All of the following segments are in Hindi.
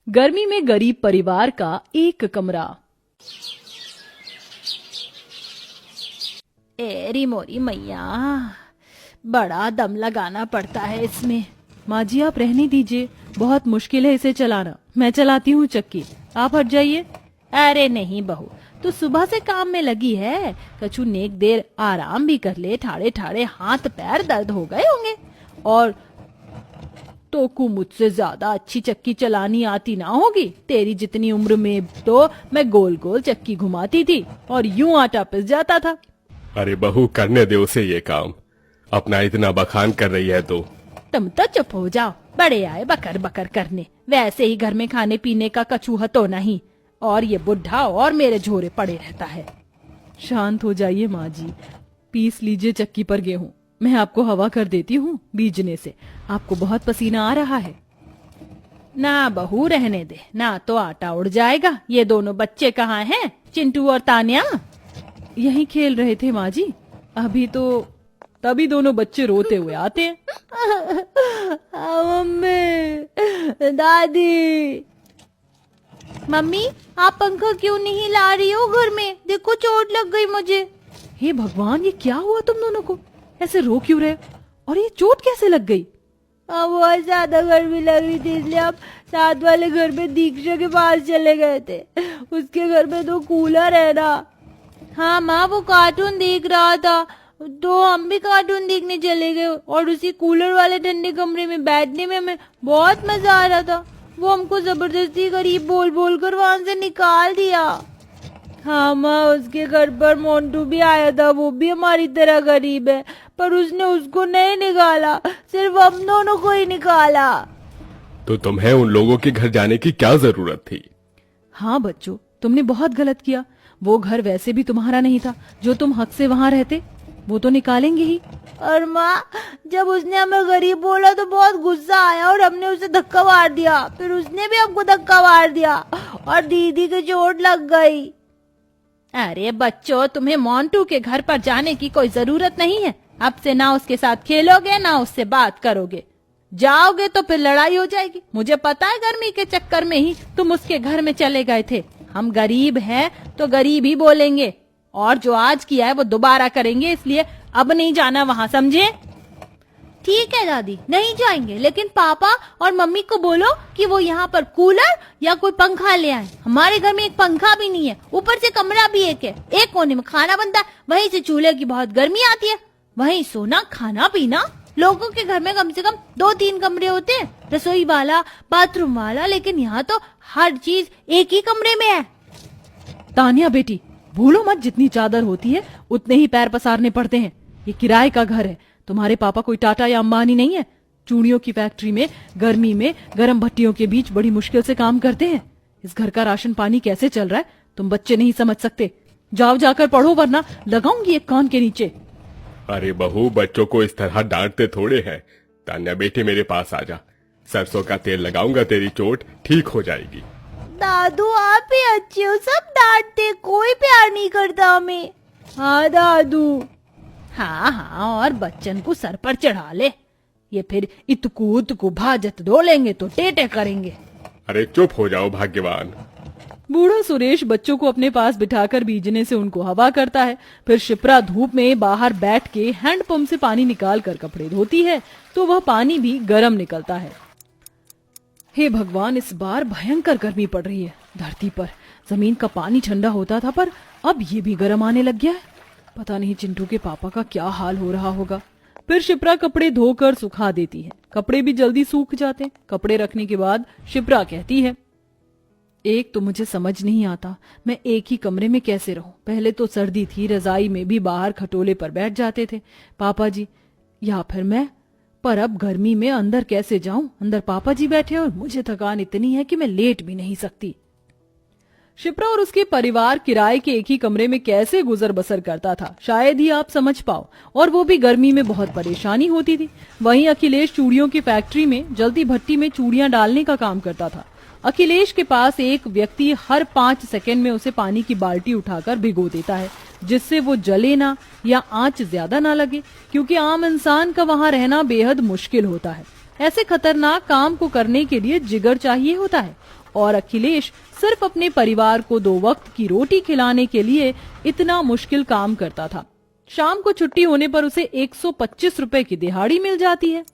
गर्मी में गरीब परिवार का एक कमरा। एरी मोरी मैया, बड़ा दम लगाना पड़ता है इसमें। माँ जी आप रहने दीजिए, बहुत मुश्किल है इसे चलाना। मैं चलाती हूँ चक्की, आप हट जाइए। अरे नहीं बहू, तू सुबह से काम में लगी है, कछु नेक देर आराम भी कर ले। ठाड़े ठाड़े हाथ पैर दर्द हो गए होंगे। और तोकू मुझसे ज्यादा अच्छी चक्की चलानी आती ना होगी। तेरी जितनी उम्र में तो मैं गोल गोल चक्की घुमाती थी और यूं आटा पिस जाता था। अरे बहू, करने दे उसे ये काम, अपना इतना बखान कर रही है तो। तुम तो चुप हो जाओ, बड़े आए बकर बकर करने। वैसे ही घर में खाने पीने का कछूहा तो नहीं, और ये बुढ़ा और मेरे झोरे पड़े रहता है। शांत हो जाइए माँ जी, पीस लीजिए चक्की पर गेहूं, मैं आपको हवा कर देती हूँ बीजने से। आपको बहुत पसीना आ रहा है। ना बहू रहने दे, ना तो आटा उड़ जाएगा। ये दोनों बच्चे कहाँ हैं, चिंटू और तान्या? यहीं खेल रहे थे माँ जी, अभी तो तभी दोनों बच्चे रोते हुए आते हैं। मम्मी, दादी। मम्मी आप पंखा क्यों नहीं ला रही हो घर में? देखो चोट लग गई मुझे। हे भगवान, ये क्या हुआ तुम दोनों को? ऐसे रो क्यों रहे? और ये चोट कैसे लग गई? बहुत ज्यादा गर्मी लग रही थी, इसलिए आप साथ वाले घर में दीक्षा के पास चले गए थे। उसके घर में तो कूलर है ना। हाँ माँ, वो कार्टून देख रहा था तो हम भी कार्टून देखने चले गए, और उसी कूलर वाले ठंडे कमरे में बैठने में हमें बहुत मजा आ रहा था। वो हमको जबरदस्ती गरीब बोल बोल कर वहां से निकाल दिया। हाँ माँ, उसके घर पर मोंटू भी आया था, वो भी हमारी तरह गरीब है, पर उसने उसको नहीं निकाला, सिर्फ हम दोनों को ही निकाला। तो तुम्हें उन लोगों के घर जाने की क्या जरूरत थी? हाँ बच्चों, तुमने बहुत गलत किया। वो घर वैसे भी तुम्हारा नहीं था, जो तुम हक से वहाँ रहते। वो तो निकालेंगे ही। और माँ, जब उसने हमें गरीब बोला तो बहुत गुस्सा आया और हमने उसे धक्का मार दिया। फिर उसने भी हमको धक्का मार दिया और दीदी की चोट लग गई। अरे बच्चों, तुम्हें मोंटू के घर पर जाने की कोई जरूरत नहीं है। अब से ना उसके साथ खेलोगे ना उससे बात करोगे। जाओगे तो फिर लड़ाई हो जाएगी। मुझे पता है, गर्मी के चक्कर में ही तुम उसके घर में चले गए थे। हम गरीब हैं तो गरीब ही बोलेंगे, और जो आज किया है वो दोबारा करेंगे, इसलिए अब नहीं जाना वहाँ, समझे? ठीक है दादी, नहीं जाएंगे, लेकिन पापा और मम्मी को बोलो कि वो यहाँ पर कूलर या कोई पंखा ले आए। हमारे घर में एक पंखा भी नहीं है, ऊपर से कमरा भी एक है। एक कोने में खाना बनता है, वहीं से चूल्हे की बहुत गर्मी आती है। वहीं सोना खाना पीना। लोगों के घर में कम से कम 2-3 कमरे होते हैं, रसोई वाला, बाथरूम वाला, लेकिन यहाँ तो हर चीज एक ही कमरे में है। तानिया बेटी, भूलो मत, जितनी चादर होती है उतने ही पैर पसारने पड़ते हैं। ये किराए का घर है, तुम्हारे पापा कोई टाटा या अंबानी नहीं है। चूड़ियों की फैक्ट्री में गर्मी में गर्म भट्टियों के बीच बड़ी मुश्किल से काम करते हैं। इस घर का राशन पानी कैसे चल रहा है तुम बच्चे नहीं समझ सकते। जाओ जाकर पढ़ो, वरना लगाऊंगी एक कान के नीचे। अरे बहू, बच्चों को इस तरह डांटते थोड़े हैं। तान्या बेटी, मेरे पास आजा, सरसों का तेल लगाऊंगा, तेरी चोट ठीक हो जाएगी। दादू आप ही अच्छे हो, सब डांटते, कोई प्यार नहीं करता हमें। हाँ दादू। हाँ हाँ, और बच्चन को सर पर चढ़ा ले, ये फिर इतकू उतकू भाजत डोलेंगे तो टेटे करेंगे। अरे चुप हो जाओ भाग्यवान। बूढ़ा सुरेश बच्चों को अपने पास बिठाकर बीजने से उनको हवा करता है। फिर शिप्रा धूप में बाहर बैठ के हैंडपंप से पानी निकाल कर कपड़े धोती है, तो वह पानी भी गर्म निकलता है। हे भगवान, इस बार भयंकर गर्मी पड़ रही है। धरती पर जमीन का पानी ठंडा होता था, पर अब ये भी गर्म आने लग गया है। पता नहीं चिंटू के पापा का क्या हाल हो रहा होगा। फिर शिप्रा कपड़े धोकर सुखा देती है। कपड़े भी जल्दी सूख जाते हैं। कपड़े रखने के बाद शिप्रा कहती है, एक तो मुझे समझ नहीं आता, मैं एक ही कमरे में कैसे रहूं। पहले तो सर्दी थी, रजाई में भी बाहर खटोले पर बैठ जाते थे पापा जी या फिर मैं, पर अब गर्मी में अंदर कैसे जाऊं। अंदर पापा जी बैठे और मुझे थकान इतनी है कि मैं लेट भी नहीं सकती। शिप्रा और उसके परिवार किराए के एक ही कमरे में कैसे गुजर बसर करता था, शायद ही आप समझ पाओ, और वो भी गर्मी में बहुत परेशानी होती थी। वहीं अखिलेश चूड़ियों की फैक्ट्री में जलती भट्टी में चूड़ियां डालने का काम करता था। अखिलेश के पास एक व्यक्ति हर 5 सेकंड में उसे पानी की बाल्टी उठाकर भिगो देता है, जिससे वो जले ना या आंच ज्यादा ना लगे, क्योंकि आम इंसान का वहां रहना बेहद मुश्किल होता है। ऐसे खतरनाक काम को करने के लिए जिगर चाहिए होता है, और अखिलेश सिर्फ अपने परिवार को 2 वक्त की रोटी खिलाने के लिए इतना मुश्किल काम करता था। शाम को छुट्टी होने पर उसे 125 रुपए की दिहाड़ी मिल जाती है।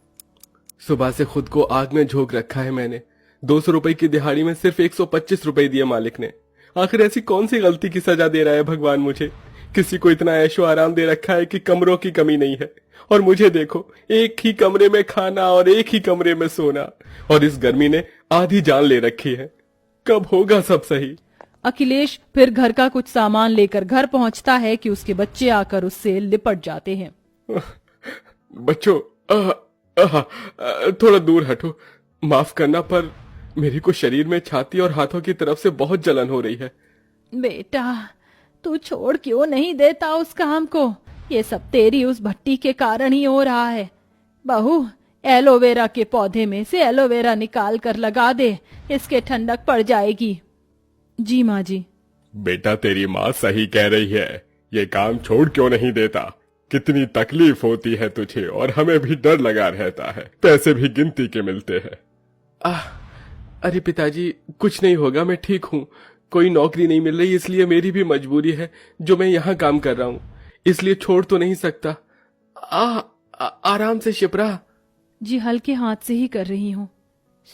सुबह से खुद को आग में झोंक रखा है मैंने। 200 रुपए की दिहाड़ी में सिर्फ 125 रुपए दिए मालिक ने। आखिर ऐसी कौन सी गलती की सजा दे रहा है भगवान मुझे? किसी को इतना ऐशो आराम दे रखा है कि कमरों की कमी नहीं है, और मुझे देखो, एक ही कमरे में खाना और एक ही कमरे में सोना, और इस गर्मी ने आधी जान ले रखी है। कब होगा सब सही? अखिलेश फिर घर का कुछ सामान लेकर घर पहुंचता है कि उसके बच्चे आकर उससे लिपट जाते हैं। बच्चों, थोड़ा दूर हटो। माफ करना, पर मेरी को शरीर में छाती और हाथों की तरफ से बहुत जलन हो रही है। बेटा, तू छोड़ क्यों नहीं देता उस काम को? ये सब तेरी उस भट्टी के कारण ही हो रहा है। बहू, एलोवेरा के पौधे में से एलोवेरा निकाल कर लगा दे, इसके ठंडक पड़ जाएगी। जी माँ जी। बेटा, तेरी माँ सही कह रही है। ये काम छोड़ क्यों नहीं देता? कितनी तकलीफ होती है तुझे, और हमें भी डर लगा रहता है। पैसे भी गिनती के मिलते हैं। अरे पिताजी, कुछ नहीं होगा, मैं ठीक हूँ। कोई नौकरी नहीं मिल रही, इसलिए मेरी भी मजबूरी है जो मैं यहाँ काम कर रहा हूँ, इसलिए छोड़ तो नहीं सकता। आराम से शिप्रा। जी, हल्के हाथ से ही कर रही हूँ।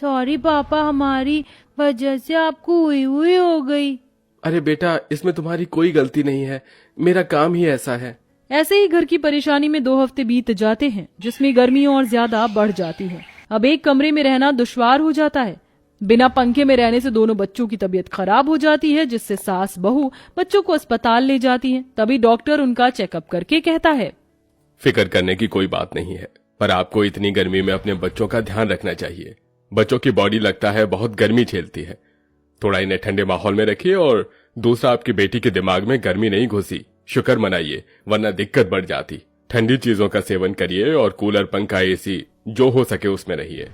सॉरी पापा, हमारी वजह से आपको हुई हुई हो गई। अरे बेटा, इसमें तुम्हारी कोई गलती नहीं है, मेरा काम ही ऐसा है। ऐसे ही घर की परेशानी में 2 हफ्ते बीत जाते हैं, जिसमें गर्मी और ज्यादा बढ़ जाती है। अब एक कमरे में रहना दुश्वार हो जाता है। बिना पंखे में रहने से दोनों बच्चों की तबीयत खराब हो जाती है, जिससे सास बहू बच्चों को अस्पताल ले जाती है। तभी डॉक्टर उनका चेकअप करके कहता है, फिक्र करने की कोई बात नहीं है, पर आपको इतनी गर्मी में अपने बच्चों का ध्यान रखना चाहिए। बच्चों की बॉडी लगता है बहुत गर्मी झेलती है। थोड़ा इन्हें ठंडे माहौल में रखिए, और दूसरा, आपकी बेटी के दिमाग में गर्मी नहीं घुसी। शुक्र मनाइए, वरना दिक्कत बढ़ जाती। ठंडी चीजों का सेवन करिए, और कूलर, पंखा, एसी जो हो सके उसमें रहिए।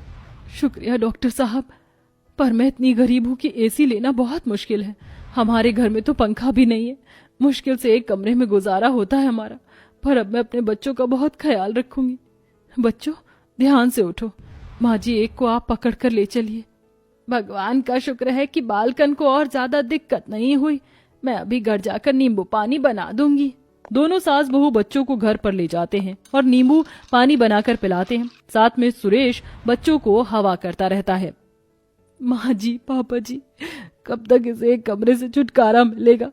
शुक्रिया डॉक्टर साहब, पर मैं इतनी गरीब हूँ कि एसी लेना बहुत मुश्किल है। हमारे घर में तो पंखा भी नहीं है। मुश्किल से एक कमरे में गुजारा होता है हमारा, पर अब मैं अपने बच्चों का बहुत ख्याल रखूंगी। बच्चों, ध्यान से उठो। माँ जी, एक को आप पकड़ कर ले चलिए। भगवान का शुक्र है कि बालकन को और ज्यादा दिक्कत नहीं हुई। मैं अभी घर जाकर नींबू पानी बना दूंगी। दोनों सास बहू बच्चों को घर पर ले जाते हैं और नींबू पानी बनाकर पिलाते हैं। साथ में सुरेश बच्चों को हवा करता रहता है। माँ जी, पापा जी, कब तक इसे एक कमरे से छुटकारा मिलेगा?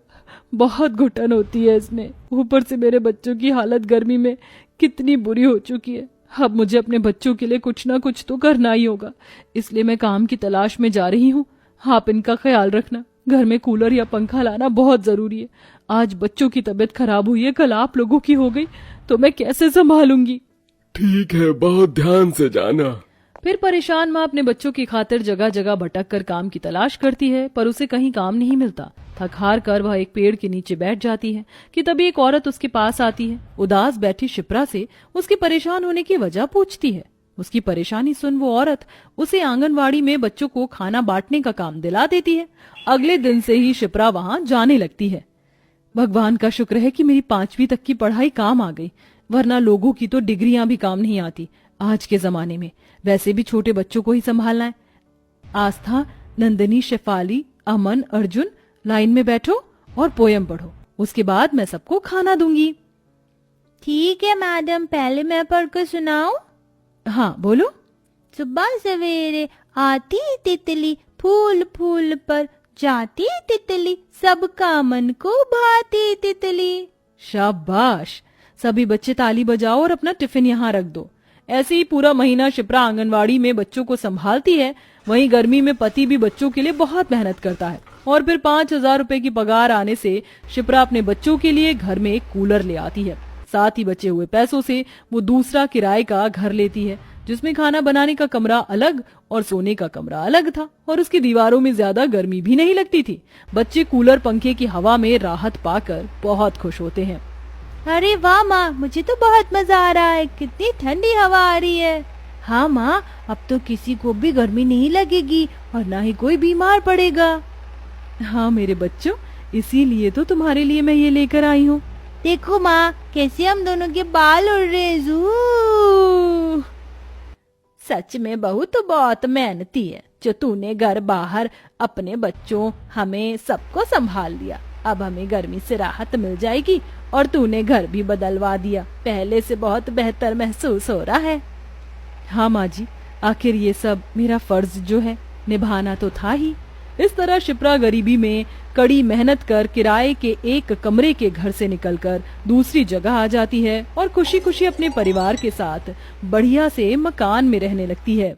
बहुत घुटन होती है इसमें। ऊपर से मेरे बच्चों की हालत गर्मी में कितनी बुरी हो चुकी है। अब मुझे अपने बच्चों के लिए कुछ ना कुछ तो करना ही होगा, इसलिए मैं काम की तलाश में जा रही हूँ। आप इनका ख्याल रखना। घर में कूलर या पंखा लाना बहुत जरूरी है। आज बच्चों की तबीयत खराब हुई है, कल आप लोगों की हो गई तो मैं कैसे संभालूंगी? ठीक है, बहुत ध्यान से जाना। फिर परेशान माँ अपने बच्चों की खातिर जगह जगह भटक कर काम की तलाश करती है, पर उसे कहीं काम नहीं मिलता। थक हार कर वह एक पेड़ के नीचे बैठ जाती है कि तभी एक औरत उसके पास आती है। उदास बैठी शिप्रा से उसके परेशान होने की वजह पूछती है। उसकी परेशानी सुन वो औरत उसे आंगनवाड़ी में बच्चों को खाना बांटने का काम दिला देती है। अगले दिन से ही शिप्रा वहां जाने लगती है। भगवान का शुक्र है कि मेरी 5वीं तक की पढ़ाई काम आ गई, वरना लोगों की तो डिग्रियां भी काम नहीं आती आज के जमाने में। वैसे भी छोटे बच्चों को ही संभालना है। आस्था, नंदिनी, शेफाली, अमन, अर्जुन, लाइन में बैठो और पोयम पढ़ो। उसके बाद मैं सबको खाना दूंगी। ठीक है मैडम, पहले मैं पढ़कर सुनाऊं? हाँ, बोलो। सुबह सवेरे आती तितली, फूल फूल पर जाती तितली, सबका मन को भाती तितली। शाबाश, सभी बच्चे ताली बजाओ और अपना टिफिन यहाँ रख दो। ऐसे ही पूरा महीना शिप्रा आंगनवाड़ी में बच्चों को संभालती है। वहीं गर्मी में पति भी बच्चों के लिए बहुत मेहनत करता है, और फिर 5,000 रुपए की पगार आने से शिप्रा अपने बच्चों के लिए घर में एक कूलर ले आती है। साथ ही बचे हुए पैसों से वो दूसरा किराए का घर लेती है, जिसमें खाना बनाने का कमरा अलग और सोने का कमरा अलग था, और उसकी दीवारों में ज्यादा गर्मी भी नहीं लगती थी। बच्चे कूलर पंखे की हवा में राहत पाकर बहुत खुश होते हैं। अरे वाह माँ, मुझे तो बहुत मजा आ रहा है, कितनी ठंडी हवा आ रही है। हाँ माँ, अब तो किसी को भी गर्मी नहीं लगेगी और ना ही कोई बीमार पड़ेगा। हाँ मेरे बच्चों, इसीलिए तो तुम्हारे लिए मैं ये लेकर आई हूँ। देखो माँ, कैसे हम दोनों के बाल उड़ रहे हैं। सच में बहू तो बहुत मेहनती है, जो तूने घर बाहर अपने बच्चों हमें सबको संभाल लिया। अब हमें गर्मी से राहत मिल जाएगी और तूने घर भी बदलवा दिया, पहले से बहुत बेहतर महसूस हो रहा है। हाँ माँ जी, आखिर ये सब मेरा फर्ज जो है निभाना तो था ही। इस तरह शिप्रा गरीबी में कड़ी मेहनत कर किराए के एक कमरे के घर से निकलकर दूसरी जगह आ जाती है और खुशी खुशी अपने परिवार के साथ बढ़िया से मकान में रहने लगती है।